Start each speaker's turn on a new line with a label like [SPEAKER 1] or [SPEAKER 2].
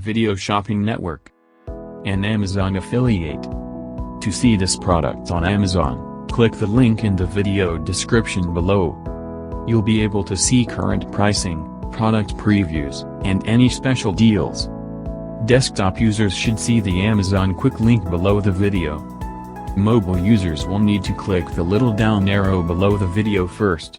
[SPEAKER 1] video shopping network. An Amazon affiliate. To see this product on Amazon, click the link in the video description below. You'll be able to see current pricing, product previews, and any special deals. Desktop users should see the Amazon quick link below the video. Mobile users will need to click the little down arrow below the video first.